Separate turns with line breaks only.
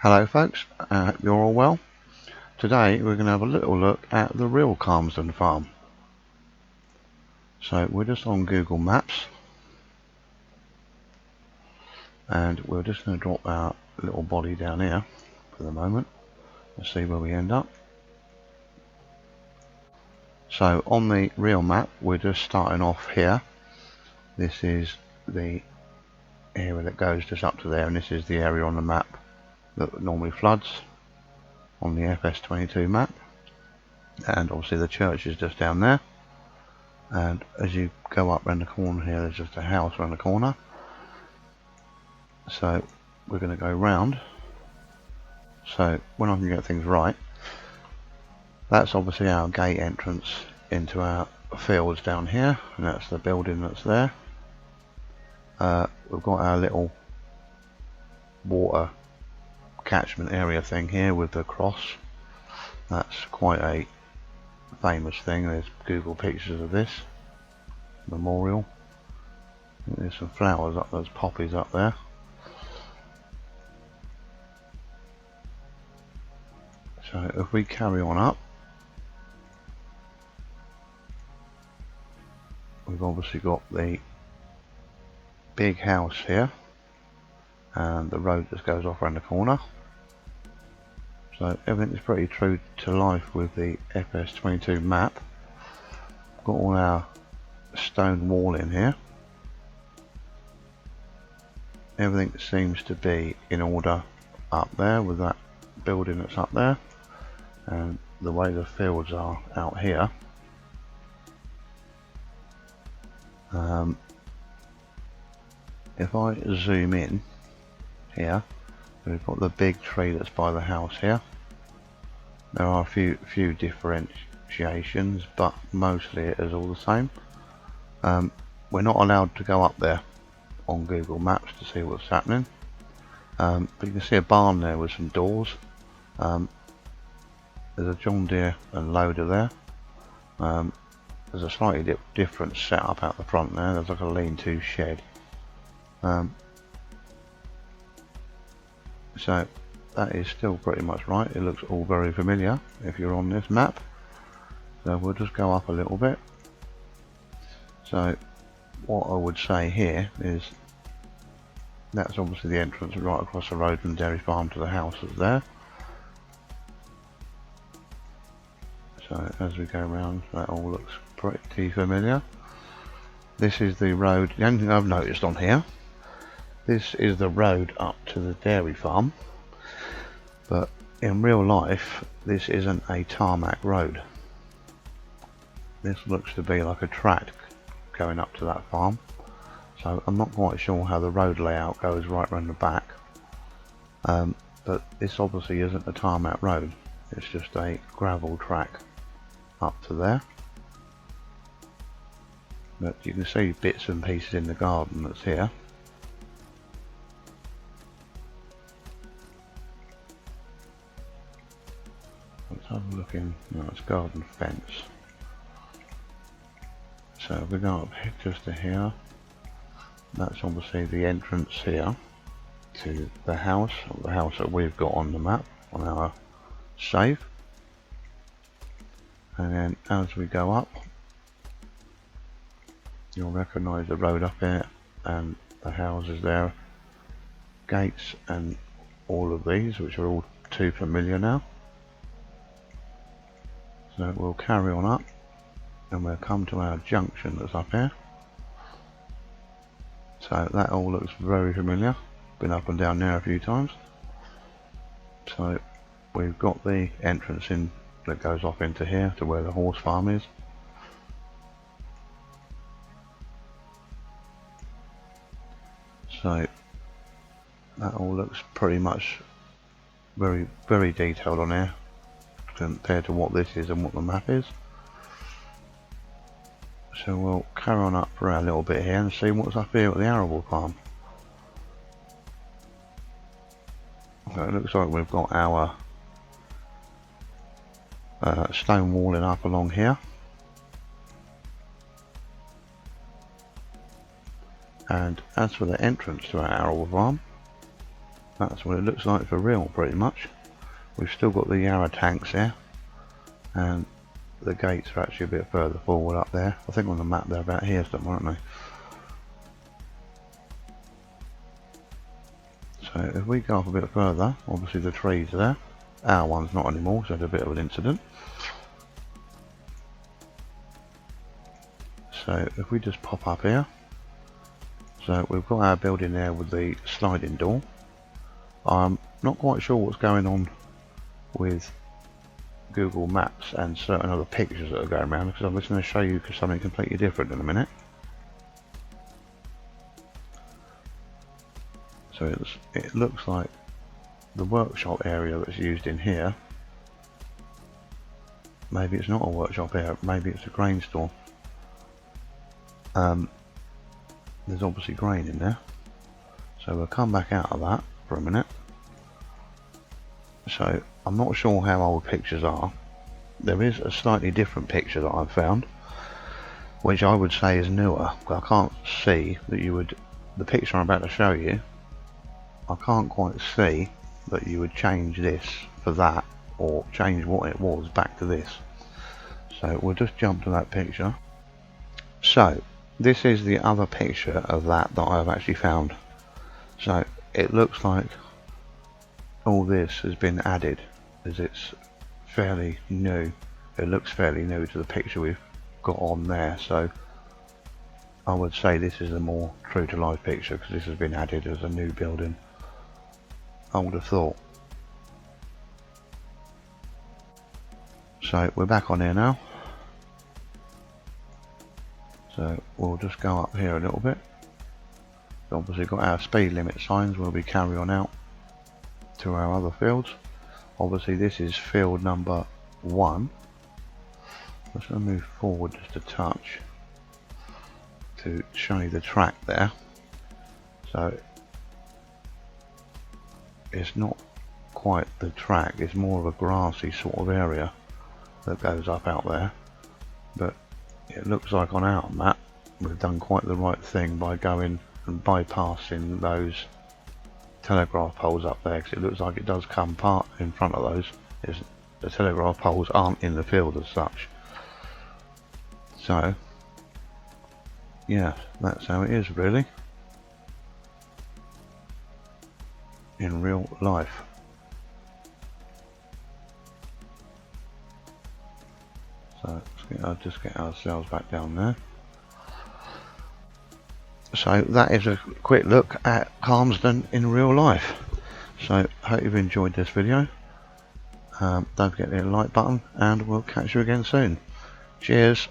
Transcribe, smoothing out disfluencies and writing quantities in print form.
Hello folks, hope you're all well. Today we're going to have a little look at the real Calmsden farm. So we're just on Google Maps and we're just going to drop our little body down here for the moment and see where we end up. So on the real map we're just starting off here. This is the area that goes just up to there, and this is the area on the map that normally floods on the FS22 map, and obviously the church is just down there. And as you go up around the corner here, there's just a house around the corner. So we're going to go round. So when I can get things right, that's obviously our gate entrance into our fields down here, and that's the building that's there. We've got our little water catchment area thing here with the cross. That's quite a famous thing. There's Google pictures of this memorial. There's some flowers up, there's poppies up there. So if we carry on up, we've obviously got the big house here and the road just goes off around the corner. So everything is pretty true to life with the FS22 map. Got all our stone wall in here. Everything seems to be in order up there with that building that's up there, and the way the fields are out here. If I zoom in here, we've got the big tree that's by the house here. There are a few differentiations, but mostly it is all the same. We're not allowed to go up there on Google Maps to see what's happening, but you can see a barn there with some doors. There's a John Deere and loader there. There's a slightly different setup out the front there. There's like a lean-to shed. So that is still pretty much right. It looks all very familiar if you're on this map. So we'll just go up a little bit. So what I would say here is that's obviously the entrance right across the road from the dairy farm to the house that's there. So as we go around, that all looks pretty familiar. This is the road. The only thing I've noticed on here, this is the road up to the dairy farm, but in real life this isn't a tarmac road. This looks to be like a track going up to that farm, so I'm not quite sure how the road layout goes right around the back, but this obviously isn't a tarmac road. It's just a gravel track up to there. But you can see bits and pieces in the garden that's here. Let's have a look in. No, it's garden fence. So if we go up here, just to here, that's obviously the entrance here to the house that we've got on the map on our save. And then as we go up, you'll recognise the road up here and the houses there, gates and all of these, which are all too familiar now. So we'll carry on up and we'll come to our junction that's up here. So that all looks very familiar. Been up and down there a few times. So we've got the entrance in that goes off into here to where the horse farm is. So that all looks pretty much very detailed on here compared to what this is and what the map is. So we'll carry on up for a little bit here and see what's up here at the arable farm. So it looks like we've got our stone walling up along here. And as for the entrance to our arable farm, that's what it looks like for real, pretty much. We've still got the Yarra tanks there, and the gates are actually a bit further forward up there. I think on the map they're about here somewhere, aren't they? So if we go up a bit further, obviously the trees are there. Our one's not anymore, so it's a bit of an incident. So if we just pop up here, so we've got our building there with the sliding door. I'm not quite sure what's going on with Google Maps and certain other pictures that are going around, because I'm just going to show you something completely different in a minute. So it looks like the workshop area that's used in here, maybe it's not a workshop area, maybe it's a grain store. There's obviously grain in there, so we'll come back out of that for a minute. So I'm not sure how old pictures are. There is a slightly different picture that I've found, which I would say is newer. I can't see that you would, the picture I'm about to show you, I can't quite see that you would change this for that, or change what it was back to this. So we'll just jump to that picture. So this is the other picture of that I've actually found. So it looks like all this has been added, as it's fairly new. It looks fairly new to the picture we've got on there, so I would say this is a more true to life picture, because this has been added as a new building, I would have thought. So we're back on here now, so we'll just go up here a little bit. Obviously got our speed limit signs where we carry on out to our other fields. Obviously this is field number 1. Let's move forward just a touch to show you the track there. So it's not quite the track, it's more of a grassy sort of area that goes up out there, but it looks like on our map we've done quite the right thing by going and bypassing those telegraph poles up there, because it looks like it does come part in front of those. The telegraph poles aren't in the field as such. So yeah, that's how it is really in real life. So I'll just get ourselves back down there. So that is a quick look at Calmsden in real life. So I hope you've enjoyed this video. Don't forget to hit the like button, and we'll catch you again soon. Cheers.